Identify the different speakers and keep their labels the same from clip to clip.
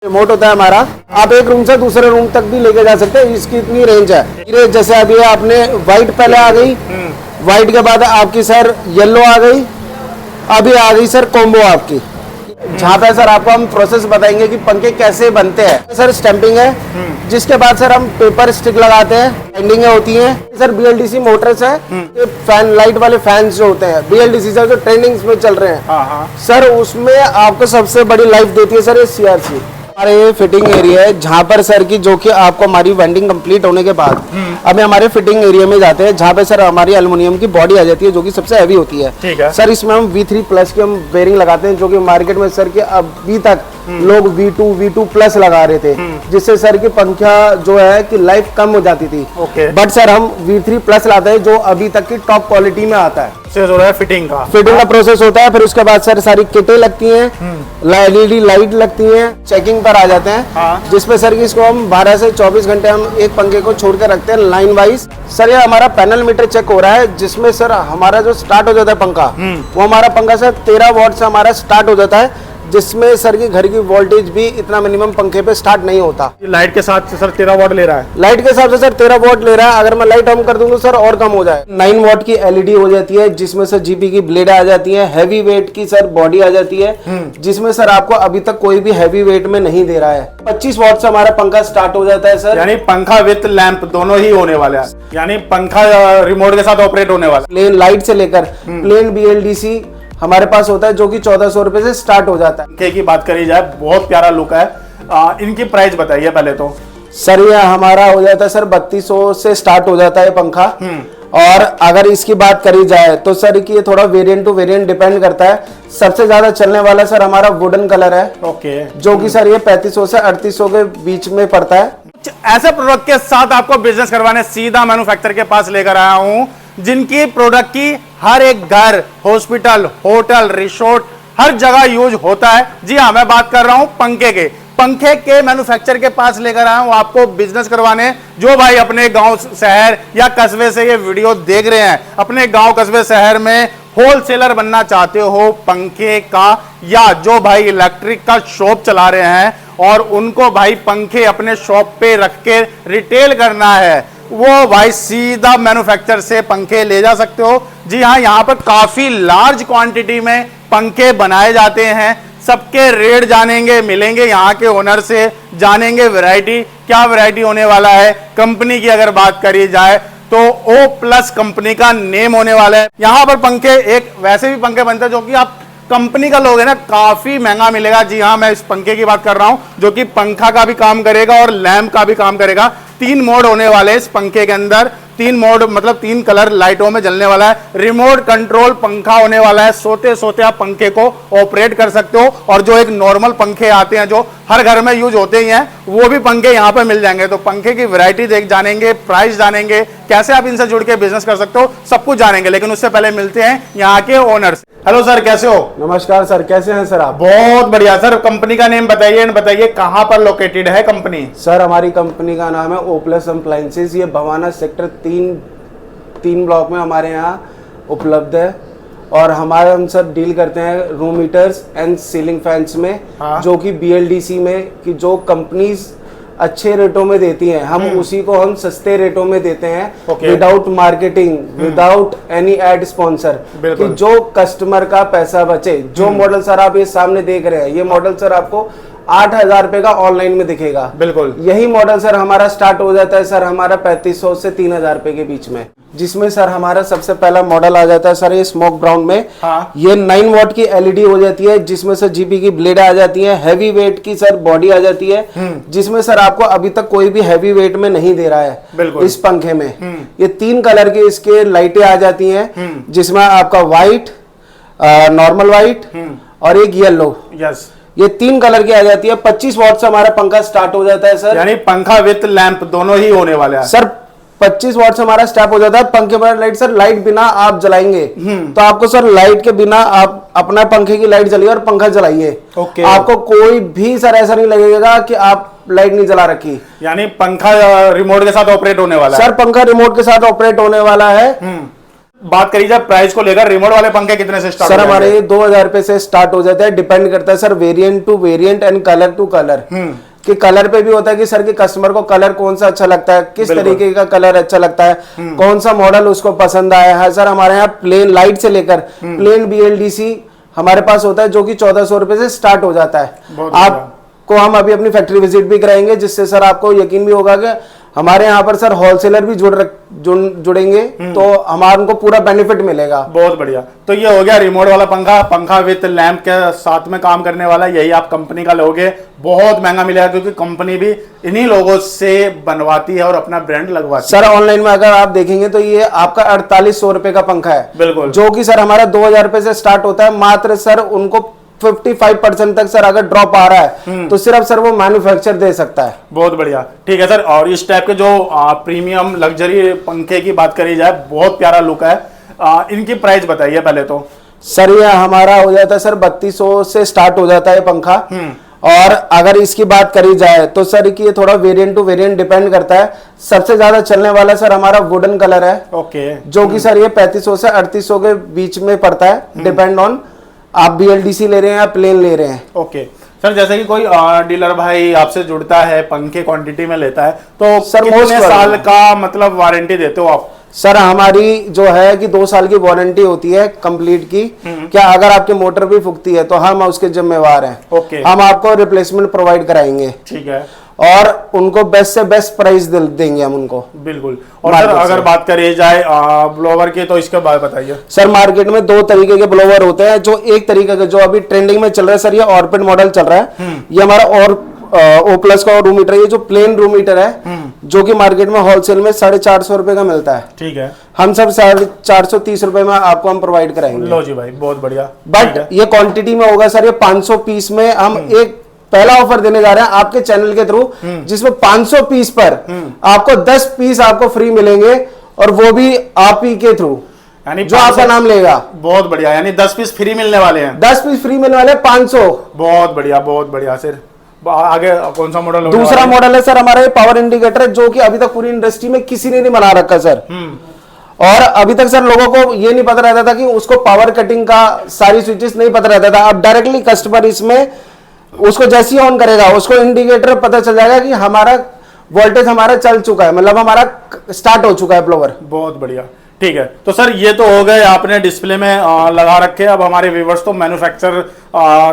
Speaker 1: Remote होता है हमारा, आप एक रूम से दूसरे रूम तक भी लेके जा सकते हैं, इसकी इतनी रेंज है। ये जैसे अभी आपने व्हाइट पहले आ गई, व्हाइट के बाद आपकी सर येलो आ गई, अभी आ गई सर कॉम्बो आपकी। जहाँ पे सर आपको हम प्रोसेस बताएंगे कि पंखे कैसे बनते हैं। सर स्टैंपिंग है, जिसके बाद सर हम पेपर स्टिक लगाते हैं, बाइंडिंग होती है। सर बीएलडीसी मोटर्स है, फैन लाइट वाले फैंस जो होते हैं बीएलडीसी सर जो ट्रेंडिंग में चल रहे हैं सर, उसमें आपको सबसे बड़ी लाइफ देती है सर ये सीआरसी। हमारे ये फिटिंग एरिया है जहाँ पर सर की जो कि आपको हमारी वेंडिंग कंप्लीट होने के बाद अभी हमारे फिटिंग एरिया में जाते हैं, जहाँ पे सर हमारी एल्युमिनियम की बॉडी आ जाती है जो कि सबसे हैवी होती है।
Speaker 2: ठीक है।
Speaker 1: सर इसमें हम V3 प्लस की हम बेरिंग लगाते हैं, जो कि मार्केट में सर के अभी तक लोग V2 प्लस लगा रहे थे, जिससे सर की पंखा जो है कि लाइफ कम हो जाती थी। बट सर हम V3 प्लस लाते हैं जो अभी तक की टॉप क्वालिटी में आता है।
Speaker 2: फिटिंग
Speaker 1: का प्रोसेस होता है, फिर उसके बाद सर सारी किटें लगती हैं, एलईडी लाइट लगती हैं, चेकिंग पर आ जाते हैं, जिसपे सर की इसको हम 12 से 24 घंटे हम एक पंखे को छोड़ कर रखते हैं लाइन वाइज। सर ये हमारा पैनल मीटर चेक हो रहा है, जिसमें सर हमारा जो स्टार्ट हो जाता है पंखा, वो हमारा पंखा सर 13 वॉट से हमारा स्टार्ट हो जाता है, जिसमें सर की घर की वोल्टेज भी इतना मिनिमम पंखे पे स्टार्ट नहीं होता।
Speaker 2: लाइट के साथ सर 13 वॉट ले रहा है,
Speaker 1: लाइट के हिसाब से सर 13 वॉट ले रहा है। अगर मैं लाइट ऑन कर दूं तो सर और कम हो जाए। 9 वॉट की एलईडी हो जाती है, जिसमें सर जीपी की ब्लेड आ जाती है, हैवी वेट की सर बॉडी आ जाती है, जिसमें सर आपको अभी तक कोई भी हैवी वेट में नहीं दे रहा है। 25 वॉट से हमारा पंखा स्टार्ट हो जाता है सर,
Speaker 2: यानी पंखा विद लैंप दोनों ही होने वाले हैं, यानी पंखा रिमोट के साथ ऑपरेट होने वाला।
Speaker 1: प्लेन लाइट से लेकर प्लेन बीएलडीसी हमारे पास होता है, जो कि 1400 रुपए से स्टार्ट हो जाता है।
Speaker 2: पंखे की बात करी जाए, बहुत प्यारा लुक है। इनकी प्राइस बताइए पहले तो।
Speaker 1: सर ये हमारा हो जाता है सर 3200 से स्टार्ट हो जाता है पंखा। और अगर इसकी बात करी जाए तो सर की ये थोड़ा वेरिएंट टू वेरिएंट डिपेंड करता है। सबसे ज्यादा चलने वाला सर हमारा वुडन कलर है, जो कि सर ये 3500 से 3800 के बीच में पड़ता है।
Speaker 2: ऐसे प्रोडक्ट के साथ आपको बिजनेस करवाने सीधा मैन्युफैक्चर के पास लेकर आया हूं, जिनकी प्रोडक्ट की हर एक घर, हॉस्पिटल, होटल, रिसोर्ट, हर जगह यूज होता है। जी हाँ, मैं बात कर रहा हूं पंखे के मैन्युफैक्चर के पास लेकर आया हूं आपको बिजनेस करवाने। जो भाई अपने गांव, शहर या कस्बे से ये वीडियो देख रहे हैं, अपने गांव, कस्बे, शहर में होलसेलर बनना चाहते हो पंखे का, या जो भाई इलेक्ट्रिक का शॉप चला रहे हैं और उनको भाई पंखे अपने शॉप पे रख के रिटेल करना है, वो भाई सीधा मैन्युफैक्चर से पंखे ले जा सकते हो। जी हाँ, यहाँ पर काफी लार्ज क्वांटिटी में पंखे बनाए जाते हैं। सबके रेट जानेंगे, मिलेंगे यहाँ के ओनर से, जानेंगे वैरायटी, क्या वैरायटी होने वाला है। कंपनी की अगर बात करी जाए तो O+ कंपनी का नेम होने वाला है। यहाँ पर पंखे एक वैसे भी पंखे बनते हैं जो कि आप कंपनी का लोगे ना, काफी महंगा मिलेगा। जी हाँ, मैं इस पंखे की बात कर रहा हूं जो कि पंखा का भी काम करेगा और लैंप का भी काम करेगा। 3 मोड होने वाले इस पंखे के अंदर, 3 मोड मतलब 3 कलर लाइटों में जलने वाला है। रिमोट कंट्रोल पंखा होने वाला है, सोते सोते आप पंखे को ऑपरेट कर सकते हो। और जो एक नॉर्मल पंखे आते हैं जो हर घर में यूज होते ही हैं, वो भी पंखे यहाँ पे मिल जाएंगे। तो पंखे की वैरायटी देख जानेंगे, प्राइस जानेंगे, कैसे आप इनसे जुड़ के बिजनेस कर सकते हो, सब कुछ जानेंगे। लेकिन उससे पहले मिलते हैं यहाँ के ओनर से। हेलो सर, कैसे हो?
Speaker 1: नमस्कार सर, कैसे हैं सर आप?
Speaker 2: बहुत बढ़िया सर। कंपनी का नेम बताइए, बताइए कहाँ पर लोकेटेड है कंपनी?
Speaker 1: सर हमारी कंपनी का नाम है O+ अप्लायंसेज। ये भवाना सेक्टर 3 ब्लॉक में हमारे यहाँ उपलब्ध है। और हमारे हम सर डील करते हैं room heaters and ceiling fans में, जो कि BLDC में कि जो कंपनीज अच्छे रेटों में देती हैं, हम उसी को हम सस्ते रेटों में देते हैं, without marketing, without any ad sponsor, कि जो कस्टमर का पैसा बचे। जो मॉडल सर आप ये सामने देख रहे हैं, ये मॉडल सर आपको 8000 रुपए का ऑनलाइन में दिखेगा। बिल्कुल यही मॉडल सर हमारा स्टार्ट हो जाता है सर हमारा 3500 से 3000 रुपए के बीच में, जिसमें सर हमारा सबसे पहला मॉडल आ जाता है सर ये स्मोक ब्राउन में। ये 9 वॉट की एलईडी हो जाती है, जिसमें सर जीपी की ब्लेड आ जाती है, हैवी वेट की सर बॉडी आ जाती है, जिसमें सर आपको अभी तक कोई भी हैवी वेट में नहीं दे रहा है इस पंखे में। ये 3 कलर के इसके लाइटें आ जाती हैं, जिसमें आपका व्हाइट, नॉर्मल व्हाइट और एक येलो, ये 3 कलर की आ जाती है। 25 वॉट से हमारा पंखा स्टार्ट हो जाता है सर,
Speaker 2: यानी पंखा विद लैंप दोनों ही होने वाले हैं
Speaker 1: सर। 25 वॉट से हमारा स्टार्ट हो जाता है। पंखे पर लाइट सर, लाइट बिना आप जलाएंगे तो आपको सर लाइट के बिना आप अपना पंखे की लाइट जलाइए और पंखा चलाइए, आपको कोई भी सर ऐसा नहीं लगेगा कि आप लाइट नहीं जला रखी।
Speaker 2: यानी पंखा रिमोट के साथ ऑपरेट होने वाला है
Speaker 1: सर। पंखा रिमोट के साथ ऑपरेट होने वाला है।
Speaker 2: बात करी जाए प्राइस को लेकर, रिमोट वाले पंखे कितने से स्टार्ट
Speaker 1: सर हमारे 2000 रुपए से स्टार्ट हो जाता है, डिपेंड करता है sir variant to variant and colour to colour. कि कलर पे भी होता है कि सर कि कस्टमर को कलर कौन सा अच्छा लगता है, किस तरीके का कलर अच्छा लगता है, कौन सा मॉडल उसको पसंद आया है। सर हमारे यहाँ प्लेन लाइट से लेकर प्लेन BLDC हमारे पास होता है जो कि 1400 रुपए से स्टार्ट हो जाता है। आपको हम अभी अपनी फैक्ट्री विजिट भी कराएंगे, जिससे सर आपको यकीन भी होगा कि हमारे यहाँ पर सर होलसेलर भी जुड़ेंगे तो हमारा उनको पूरा बेनिफिट मिलेगा।
Speaker 2: बहुत बढ़िया। तो ये हो गया रिमोट वाला पंखा, पंखा विद लैंप के साथ में काम करने वाला। यही आप कंपनी का लोगे, बहुत महंगा मिलेगा क्योंकि कंपनी भी इन्हीं लोगों से बनवाती है और अपना ब्रांड लगवाती है।
Speaker 1: सर ऑनलाइन में अगर आप देखेंगे तो ये आपका 4800 रुपए का पंखा है,
Speaker 2: बिल्कुल,
Speaker 1: जो कि सर हमारा 2000 रुपए से स्टार्ट होता है। मात्र सर उनको 55% तक सर अगर ड्रॉप आ रहा है तो सिर्फ सर वो मैन्युफैक्चर दे सकता है।
Speaker 2: बहुत बढ़िया, ठीक है सर। और इस टाइप के जो प्रीमियम लग्जरी पंखे की बात करी जाए, बहुत प्यारा लुक है। इनकी प्राइस बताइए पहले तो।
Speaker 1: सर ये हमारा हो जाता है सर 3200 से स्टार्ट हो जाता है पंखा। और अगर इसकी बात करी जाए तो सर कि ये थोड़ा वेरिएंट टू वेरिएंट डिपेंड करता है। सबसे ज्यादा चलने वाला सर हमारा वुडन कलर है,
Speaker 2: ओके,
Speaker 1: जो कि सर ये 3500 से 3800 के बीच में पड़ता है, डिपेंड ऑन आप BLDC ले रहे हैं या प्लेन ले रहे हैं।
Speaker 2: ओके सर, जैसे कि कोई डीलर भाई आपसे जुड़ता है, पंखे क्वांटिटी में लेता है, तो
Speaker 1: सर
Speaker 2: कितने साल का मतलब वारंटी देते हो आप?
Speaker 1: सर हमारी जो है कि 2 साल की वारंटी होती है कंप्लीट की। क्या अगर आपकी मोटर भी फूकती है तो हम उसके जिम्मेवार हैं।
Speaker 2: ओके,
Speaker 1: हम आपको रिप्लेसमेंट प्रोवाइड कराएंगे,
Speaker 2: ठीक है,
Speaker 1: और उनको बेस्ट से बेस्ट प्राइस देंगे हम उनको,
Speaker 2: बिल्कुल। और सर अगर बात करी जाए ब्लोवर की, तो इसके बारे में बताइए।
Speaker 1: सर मार्केट में 2 तरीके के ब्लोवर होते हैं। जो एक तरीके का जो अभी ट्रेंडिंग में चल रहा है सर, ये ऑर्बिट मॉडल चल रहा है। ये हमारा और O+ का रूम हीटर है, ये जो प्लेन रूम हीटर है जो कि मार्केट में होलसेल में 450 रुपए का मिलता है।
Speaker 2: ठीक है,
Speaker 1: हम सब 430 रुपए में आपको हम प्रोवाइड कराएंगे।
Speaker 2: लो जी भाई, बहुत बढ़िया।
Speaker 1: बट ये क्वांटिटी में होगा सर, ये 500 पीस में हम एक पहला ऑफर देने जा रहे हैं आपके चैनल के थ्रू, जिसमें 500 पीस पर आपको 10 पीस आपको फ्री मिलेंगे, और वो भी आप ही के थ्रू,
Speaker 2: यानी
Speaker 1: जो आपका नाम लेगा।
Speaker 2: बहुत बढ़िया, यानी 10 पीस फ्री मिलने वाले हैं।
Speaker 1: 10 पीस फ्री मिलने वाले 500।
Speaker 2: बहुत बढ़िया, बहुत बढ़िया सर। आगे कौन सा मॉडल?
Speaker 1: दूसरा मॉडल है सर हमारा ये पावर इंडिकेटर, जो कि अभी तक पूरी इंडस्ट्री में किसी ने नहीं बना रखा सर। और अभी तक सर लोगों को ये नहीं पता रहता था कि उसको पावर कटिंग का सारी स्विचेस नहीं पता रहता था। अब डायरेक्टली कस्टमर इसमें उसको जैसे ही ऑन करेगा उसको इंडिकेटर पता चल जाएगा कि हमारा वोल्टेज हमारा चल चुका है, मतलब हमारा स्टार्ट हो चुका है ब्लोवर।
Speaker 2: बहुत बढ़िया, ठीक है। तो सर ये तो हो गए आपने डिस्प्ले में लगा रखे। अब हमारे व्यूवर्स तो मैन्युफैक्चर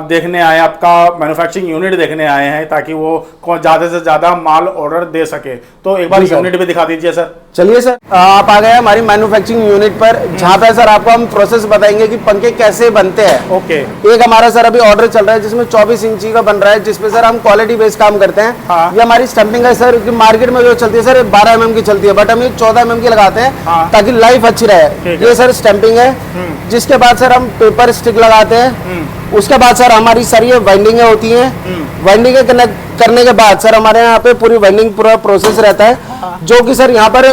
Speaker 2: देखने आए, आपका मैन्युफैक्चरिंग यूनिट देखने आए हैं, ताकि वो ज्यादा से ज्यादा माल ऑर्डर दे सके। तो एक बार यूनिट भी दिखा दीजिए सर।
Speaker 1: चलिए सर, आप आ गए हमारी मैन्युफैक्चरिंग यूनिट पर, जहां पे सर आपको हम प्रोसेस बताएंगे कि पंखे कैसे बनते हैं।
Speaker 2: ओके,
Speaker 1: एक हमारा सर अभी ऑर्डर चल रहा है जिसमें 24 इंची का बन रहा है, जिसमें सर हम क्वालिटी बेस्ड काम करते हैं।
Speaker 2: हाँ।
Speaker 1: ये हमारी स्टम्पिंग है सर, कि मार्केट में जो चलती है सर 12 mm की चलती है, बट हम ये 14 mm की लगाते हैं।
Speaker 2: हाँ।
Speaker 1: ताकि लाइफ अच्छी रहे। ये सर स्टम्पिंग है, जिसके बाद सर हम पेपर स्टिक लगाते हैं। उसके बाद सर हमारी सर ये वाइंडिंग होती है। वाइंडिंग कनेक्ट करने के बाद सर हमारे यहाँ पे पूरी वाइंडिंग पूरा प्रोसेस रहता है, जो कि सर यहाँ पर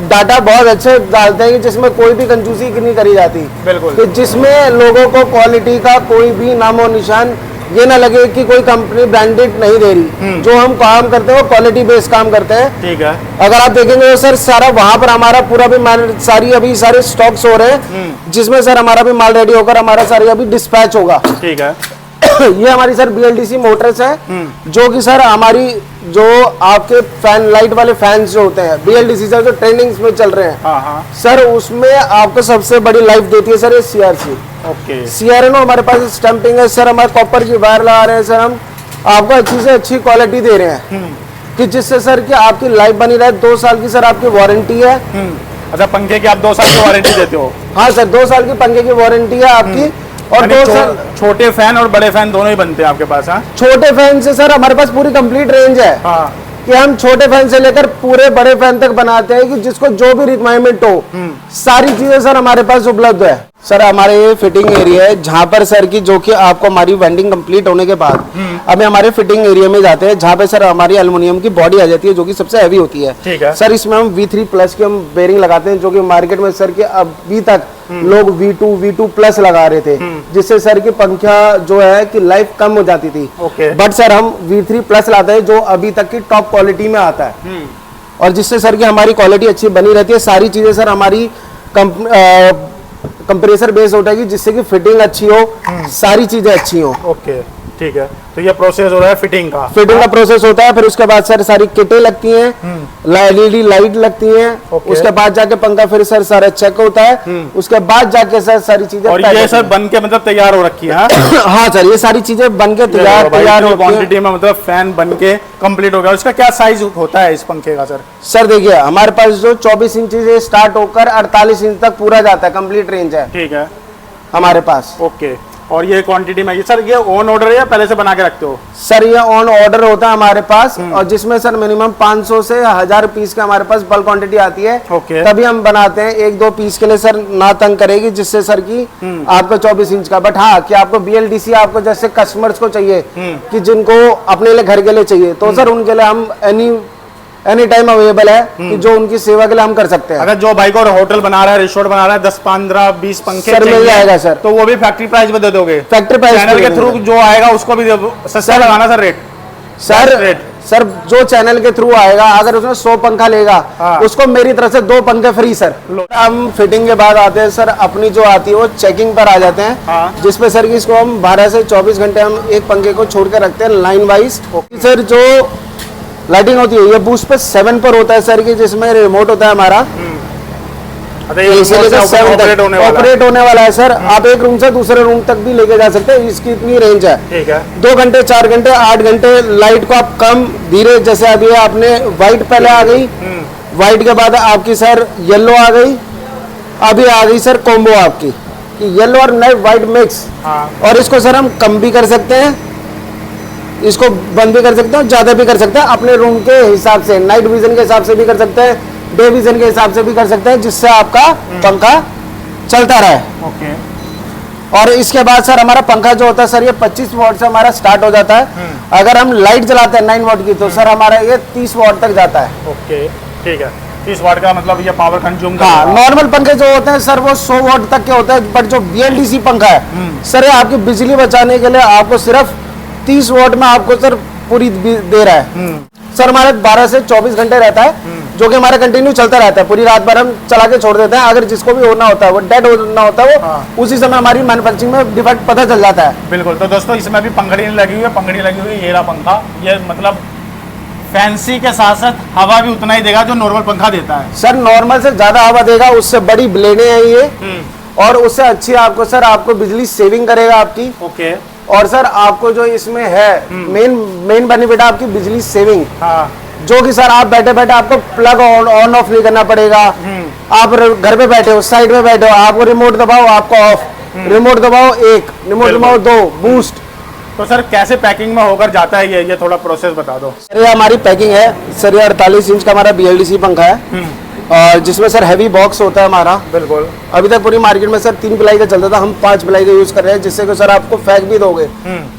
Speaker 1: डाटा बहुत अच्छे डालते हैं कि जिसमें कोई भी कंजूसी नहीं करी जाती।
Speaker 2: बिल्कुल,
Speaker 1: कि जिसमें लोगों को क्वालिटी का कोई भी नामो निशान ये ना लगे कि कोई कंपनी ब्रांडेड नहीं दे रही। जो हम काम करते हैं वो क्वालिटी बेस्ड काम करते हैं।
Speaker 2: ठीक है।
Speaker 1: अगर आप देखेंगे तो सर सारा वहां पर हमारा पूरा भी अभी सारे स्टॉक्स हो रहे हैं, जिसमें सर हमारा भी माल रेडी होकर हमारा सारे अभी डिस्पैच होगा।
Speaker 2: ठीक है।
Speaker 1: ये हमारी सर BLDC मोटर्स है, जो कि सर हमारी जो आपके फैन लाइट वाले फैंस जो होते हैं BLDC सर, जो ट्रेंडिंग्स में चल रहे हैं।
Speaker 2: हाँ हाँ।
Speaker 1: सर उसमें आपको सबसे बड़ी लाइफ देती है सर ये CRC।
Speaker 2: ओके,
Speaker 1: CRN हमारे पास स्टैंपिंग है सर, हमारे कॉपर की वायर लगा रहे हैं सर, हम आपको अच्छी से अच्छी क्वालिटी दे रहे हैं कि जिससे सर कि आपकी लाइफ बनी रहे। 2 साल की सर आपकी वारंटी है।
Speaker 2: अच्छा, पंखे की आप 2 साल की वारंटी देते हो?
Speaker 1: हाँ सर, 2 साल की पंखे की वारंटी है आपकी। और 2 साल
Speaker 2: छोटे फैन और बड़े फैन दोनों ही बनते हैं आपके पास? हाँ,
Speaker 1: छोटे फैन से सर हमारे पास पूरी कंप्लीट रेंज है।
Speaker 2: हाँ,
Speaker 1: कि हम छोटे फैन से लेकर पूरे बड़े फैन तक बनाते हैं, कि जिसको जो भी रिक्वायरमेंट हो सारी चीजें सर हमारे पास उपलब्ध है। सर हमारे ये फिटिंग एरिया है, जहाँ पर सर की जो कि आपको हमारी वेंडिंग कंप्लीट होने के बाद अभी हमारे फिटिंग एरिया में जाते हैं, जहाँ पे सर हमारी एल्युमिनियम की बॉडी आ जाती है, जो कि सबसे हैवी होती है।
Speaker 2: ठीक है।
Speaker 1: सर इसमें हम V3+ की हम बेरिंग लगाते हैं, जो कि मार्केट में सर के अभी तक लोग V2+ लगा रहे थे, जिससे सर की पंखा जो है कि लाइफ कम हो जाती थी।
Speaker 2: ओके।
Speaker 1: बट सर हम V3+ लाते हैं, जो अभी तक की टॉप क्वालिटी में आता है, और जिससे सर की हमारी क्वालिटी अच्छी बनी रहती है। सारी चीजें सर हमारी कंप्रेसर बेस उठेगी जिससे कि फिटिंग अच्छी हो, सारी चीजें अच्छी हो।
Speaker 2: ओके, ठीक है। तो ये प्रोसेस हो रहा है फिटिंग का
Speaker 1: प्रोसेस होता है। फिर उसके बाद सर सारी किटें लगती हैं, LED लाइट लगती हैं।
Speaker 2: ओके।
Speaker 1: उसके बाद जाके पंखा फिर सर सारा चेक होता है। उसके बाद जाके सर सारी चीजें
Speaker 2: और ये सर बन के मतलब तैयार हो रखी है?
Speaker 1: हाँ सर, ये सारी चीजें बन के तैयार होती
Speaker 2: क्वांटिटी में मतलब फैन बन के कंप्लीट हो गया। उसका क्या साइज होता है इस पंखे का सर?
Speaker 1: सर देखिए, हमारे पास जो 24 इंच से स्टार्ट होकर 48 इंच तक पूरा जाता है, कंप्लीट रेंज है
Speaker 2: ठीक है
Speaker 1: हमारे पास।
Speaker 2: ओके। और ये क्वांटिटी में सर ये ऑन ऑर्डर है या पहले से बना के रखते हो?
Speaker 1: सर ये ऑन ऑर्डर होता है हमारे पास, और जिसमें सर मिनिमम 500 से 1000 पीस का हमारे पास बल्क क्वांटिटी आती है।
Speaker 2: ओके।
Speaker 1: तभी हम बनाते हैं। 1-2 पीस के लिए सर ना तंग करेगी, जिससे सर की आपको 24 इंच का। बट हाँ, कि आपको BLDC आपको जैसे कस्टमर्स को चाहिए कि जिनको अपने लिए घर के लिए चाहिए, तो सर उनके लिए हम एनी टाइम अवेलेबल है कि जो उनकी सेवा के लिए हम कर सकते हैं।
Speaker 2: अगर जो भाई को होटल बना रहा है, रिसोर्ट बना रहा है, 10, 15, 20 पंखे
Speaker 1: सर मिल जाएगा सर,
Speaker 2: तो वो भी फैक्ट्री प्राइस में दे दोगे?
Speaker 1: फैक्ट्री प्राइस
Speaker 2: चैनल के थ्रू जो आएगा उसको भी सस्ता लगाना सर रेट?
Speaker 1: सर जो चैनल के थ्रू आएगा, अगर उसमें 100 पंखा लेगा, उसको मेरी तरफ से 2 पंखे फ्री सर। हम फिटिंग के बाद आते हैं सर, अपनी जो आती है वो चेकिंग पर आ जाते हैं, जिसपे सर की इसको हम 12 से 24 घंटे हम एक पंखे को छोड़ के रखते हैं लाइन वाइज। सर जो लाइटिंग होती है ये बूस्ट पे 7 पर होता है सर की, जिसमें रिमोट होता है हमारा। ऑपरेट होने वाला है सर। आप एक रूम से दूसरे रूम तक भी लेके जा सकते हैं, इसकी इतनी रेंज है।
Speaker 2: ठीक है।
Speaker 1: 2 घंटे, 4 घंटे, 8 घंटे लाइट को आप कम धीरे, जैसे अभी आपने व्हाइट पहले आ गई, व्हाइट के बाद आपकी सर येलो आ गई, अभी आ गई सर कॉम्बो आपकी कि येलो और व्हाइट मिक्स। और इसको सर हम कम भी कर सकते हैं, इसको बंद भी कर सकते हैं, ज्यादा भी कर सकते हैं, अपने रूम के हिसाब से, नाइट विजन के हिसाब से भी कर सकते हैं, डे विजन के हिसाब से भी कर सकते हैं, जिससे आपका पंखा चलता रहे।
Speaker 2: ओके।
Speaker 1: और इसके बाद सर हमारा पंखा जो होता है सर, ये 25 वॉट से हमारा स्टार्ट हो जाता है। अगर हम लाइट जलाते हैं 9 वॉट की, तो सर हमारा ये 30 वॉट तक जाता है।
Speaker 2: ओके, ठीक है। 30 वॉट का मतलब ये पावर कंज्यूम करता
Speaker 1: हाँ, नॉर्मल पंखे जो होते हैं सर वो 100 वॉट तक के होते हैं, बट जो BLDC पंखा है सर, ये आपकी बिजली बचाने के लिए आपको सिर्फ 30 वॉट में आपको सर पूरी दे रहा है। सर हमारे 12 से 24 घंटे रहता है, जो कि हमारा कंटिन्यू चलता रहता है। पूरी रात भर हम चला के छोड़ देते हैं। अगर जिसको भी होना होता है, वो डेड होना होता है, वो उसी समय हमारी मैन्युफैक्चरिंग में डिफेक्ट पता चल जाता है।
Speaker 2: बिल्कुल। तो दोस्तों इसमें भी पंखड़ी लगी हुई है, पंखड़ी लगी हुई है। ये रहा पंखा। ये मतलब फैंसी के साथ साथ हवा भी उतना ही देगा जो नॉर्मल पंखा देता है।
Speaker 1: सर नॉर्मल से ज्यादा हवा देगा, उससे बड़ी ब्लेडें हैं ये, और उससे अच्छी आपको सर आपको बिजली सेविंग करेगा आपकी।
Speaker 2: ओके।
Speaker 1: और सर आपको जो इसमें है मेन बेनिफिट है आपकी बिजली सेविंग।
Speaker 2: हाँ।
Speaker 1: जो कि सर आप बैठे बैठे आपको प्लग ऑन ऑफ नहीं करना पड़ेगा। आप घर पे बैठे हो, साइड में बैठे हो, आपको रिमोट दबाओ आपको ऑफ, रिमोट दबाओ 1, रिमोट दबाओ 2, बूस्ट।
Speaker 2: तो सर कैसे पैकिंग में होकर जाता है ये थोड़ा प्रोसेस बता दो।
Speaker 1: सर ये हमारी पैकिंग है सर, ये 48 इंच का हमारा BLDC पंखा है, और जिसमें सर हैवी बॉक्स होता है हमारा।
Speaker 2: बिल्कुल।
Speaker 1: अभी तक पूरी मार्केट में सर 3 प्लाई का चलता था, हम 5 प्लाई का यूज कर रहे हैं, जिससे कि सर आपको फेंक भी दोगे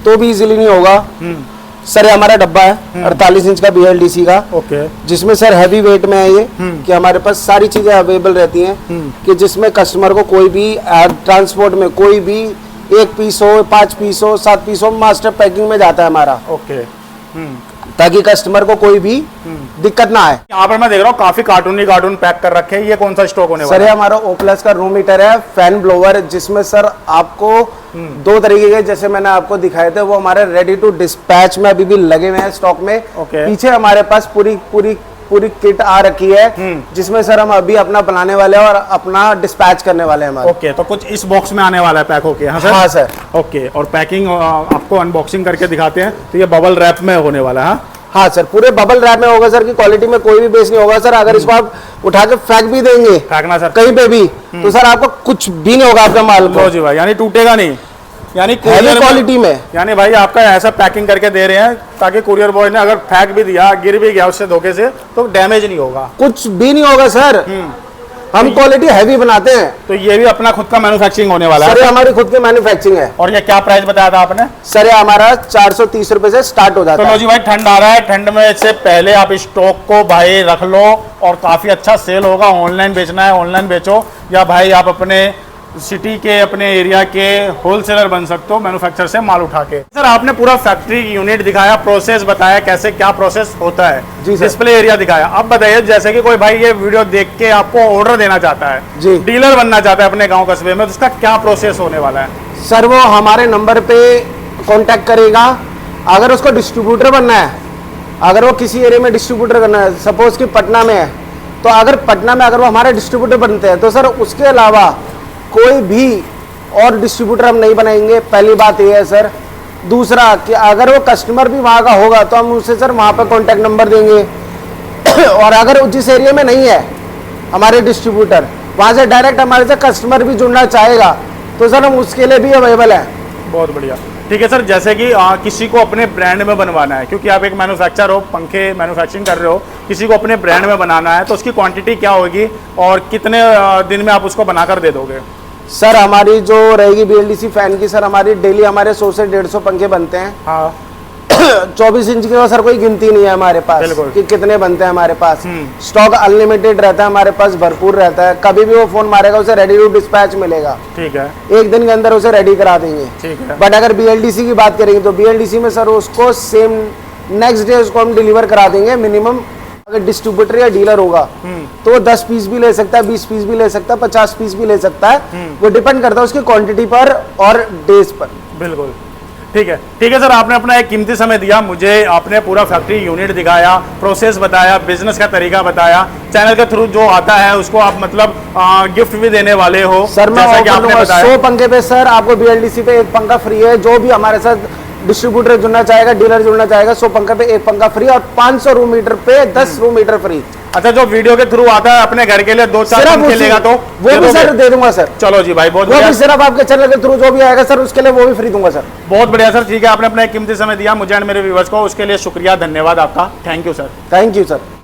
Speaker 1: तो भी इजीली नहीं होगा। सर ये हमारा डब्बा है 48 इंच का BLDC का।
Speaker 2: ओके।
Speaker 1: जिसमें सर हैवी वेट में है ये, कि हमारे पास सारी चीजें अवेलेबल रहती हैं, कि जिसमें कस्टमर को कोई भी ट्रांसपोर्ट में कोई भी 1 पीस हो, 5 पीस हो, 7 पीस हो, मास्टर पैकिंग में जाता है हमारा।
Speaker 2: ओके।
Speaker 1: ताकि कस्टमर को कोई भी दिक्कत ना आए।
Speaker 2: यहाँ पर मैं देख रहा हूँ काफी कार्टून पैक कर रखे हैं। ये कौन सा स्टॉक होने वाला है?
Speaker 1: सर ये हमारा ओप्लस का रूम हीटर है, फैन ब्लोवर, जिसमें सर आपको 2 तरीके के, जैसे मैंने आपको दिखाए थे, वो हमारे रेडी टू डिस्पैच में अभी भी लगे हुए हैं स्टॉक में। पीछे हमारे पास पूरी किट आ रखी है, जिसमें सर हम अभी अपना बनाने वाले हैं और अपना डिस्पैच करने वाले हैं।
Speaker 2: ओके। तो कुछ इस बॉक्स में आने वाला है पैक होके? हाँ सर।
Speaker 1: हाँ सर।
Speaker 2: ओके। और पैकिंग आपको अनबॉक्सिंग करके दिखाते हैं। तो ये बबल रैप में होने वाला है?
Speaker 1: हाँ सर, पूरे बबल रैप में होगा सर, की क्वालिटी में कोई भी बेस नहीं होगा सर। अगर इसको आप उठा के फेंक भी देंगे,
Speaker 2: फेंकना सर
Speaker 1: कहीं पे भी, तो सर आपको कुछ भी नहीं होगा आपके माल को।
Speaker 2: जी भाई, यानी टूटेगा नहीं, यानी
Speaker 1: क्वालिटी में।
Speaker 2: यानी भाई आपका ऐसा पैकिंग करके दे रहे हैं ताकि कुरियर बॉय ने अगर फेंक भी दिया, गिर भी गया उससे धोखे से, तो डैमेज नहीं होगा,
Speaker 1: कुछ भी नहीं होगा सर। हम क्वालिटी हैवी बनाते हैं।
Speaker 2: तो ये भी अपना खुद का मैन्युफैक्चरिंग होने वाला है?
Speaker 1: सर ये हमारी खुद की मैन्युफैक्चरिंग है।
Speaker 2: और ये क्या प्राइस बताया था आपने?
Speaker 1: सर ये हमारा 430 रुपए से स्टार्ट हो जाता है।
Speaker 2: तो लो जी भाई, ठंड आ रहा है, ठंड में से पहले आप स्टॉक को भाई रख लो और काफी अच्छा सेल होगा। ऑनलाइन बेचना है ऑनलाइन बेचो, या भाई आप अपने सिटी के अपने एरिया के होलसेलर बन सकते हो मैन्युफैक्चर से माल उठा के। सर आपने पूरा फैक्ट्री यूनिट दिखाया, प्रोसेस बताया कैसे क्या प्रोसेस होता है,
Speaker 1: जी सर।
Speaker 2: डिस्प्ले एरिया दिखाया। अब बताइए जैसे कि कोई भाई ये वीडियो देख के आपको ऑर्डर देना चाहता है,
Speaker 1: जी,
Speaker 2: डीलर बनना चाहता है अपने गांव कस्बे में, तो उसका क्या प्रोसेस होने वाला है?
Speaker 1: सर वो हमारे नंबर पे कांटेक्ट करेगा। अगर उसको डिस्ट्रीब्यूटर बनना है, अगर वो किसी एरिया में डिस्ट्रीब्यूटर करना है, सपोज कि पटना में है, तो अगर पटना में अगर वो हमारे डिस्ट्रीब्यूटर बनते हैं तो सर उसके अलावा कोई भी और डिस्ट्रीब्यूटर हम नहीं बनाएंगे। पहली बात ये है सर। दूसरा कि अगर वो कस्टमर भी वहाँ का होगा तो हम उसे सर वहाँ पर कॉन्टैक्ट नंबर देंगे। और अगर जिस एरिया में नहीं है हमारे डिस्ट्रीब्यूटर, वहाँ से डायरेक्ट हमारे से कस्टमर भी जुड़ना चाहेगा तो सर हम उसके लिए भी अवेलेबल है।
Speaker 2: बहुत बढ़िया। ठीक है सर, जैसे कि किसी को अपने ब्रांड में बनवाना है, क्योंकि आप एक मैन्युफैक्चर हो, पंखे मैन्युफैक्चरिंग कर रहे हो, किसी को अपने ब्रांड में बनाना है तो उसकी क्वांटिटी क्या होगी और कितने दिन में आप उसको बनाकर दे दोगे?
Speaker 1: सर हमारी जो रहेगी BLDC फैन की, सर हमारी डेली हमारे 100 से 150 पंखे बनते हैं।
Speaker 2: हाँ
Speaker 1: 24 इंच की सर कोई गिनती नहीं है हमारे पास कि कितने बनते हैं हमारे पास। स्टॉक अनलिमिटेड रहता है हमारे पास, भरपूर रहता है। कभी भी वो फोन मारेगा उसे रेडी टू डिस्पैच मिलेगा।
Speaker 2: ठीक है,
Speaker 1: एक दिन के अंदर उसे रेडी करा देंगे।
Speaker 2: ठीक है।
Speaker 1: बट अगर BLDC की बात करेंगे तो BLDC में सर उसको सेम नेक्स्ट डे उसको हम डिलीवर करा देंगे। मिनिमम अगर डिस्ट्रीब्यूटर या डीलर होगा तो वो 10 पीस भी ले सकता है, 20 पीस भी ले सकता है, 50 पीस भी ले सकता है। वो डिपेंड करता है उसकी क्वांटिटी पर और डेज पर।
Speaker 2: बिल्कुल ठीक है। ठीक है सर, आपने अपना एक कीमती समय दिया मुझे, आपने पूरा फैक्ट्री यूनिट दिखाया, प्रोसेस बताया, बिजनेस का तरीका बताया। चैनल के थ्रू जो आता है उसको आप मतलब गिफ्ट भी देने वाले हो।
Speaker 1: सर मैं
Speaker 2: जैसा कि
Speaker 1: ऑफर
Speaker 2: आपने
Speaker 1: दूंगा
Speaker 2: बताया
Speaker 1: 100 पंखे पे सर आपको BLDC पे एक पंखा फ्री है। जो भी हमारे साथ डिस्ट्रीब्यूटर जुड़ना चाहेगा, डीलर जुड़ना चाहेगा, 100 पंखे पे एक पंखा फ्री और 500 रूम मीटर पे 10 रूम मीटर फ्री।
Speaker 2: अच्छा, जो वीडियो के थ्रू आता है अपने घर के लिए 2-4 पंखे लेगा तो
Speaker 1: वो भी सर दे दूंगा सर।
Speaker 2: चलो जी भाई, बहुत
Speaker 1: वो
Speaker 2: बढ़िया।
Speaker 1: भी सिर्फ आपके चैनल के थ्रू जो भी आएगा सर उसके लिए वो भी फ्री दूंगा सर।
Speaker 2: बहुत बढ़िया सर, ठीक है। आपने अपना एक कीमती समय दिया मुझे एंड मेरे व्यूअर्स को, उसके लिए शुक्रिया, धन्यवाद आपका। Thank you sir.
Speaker 1: Thank you sir.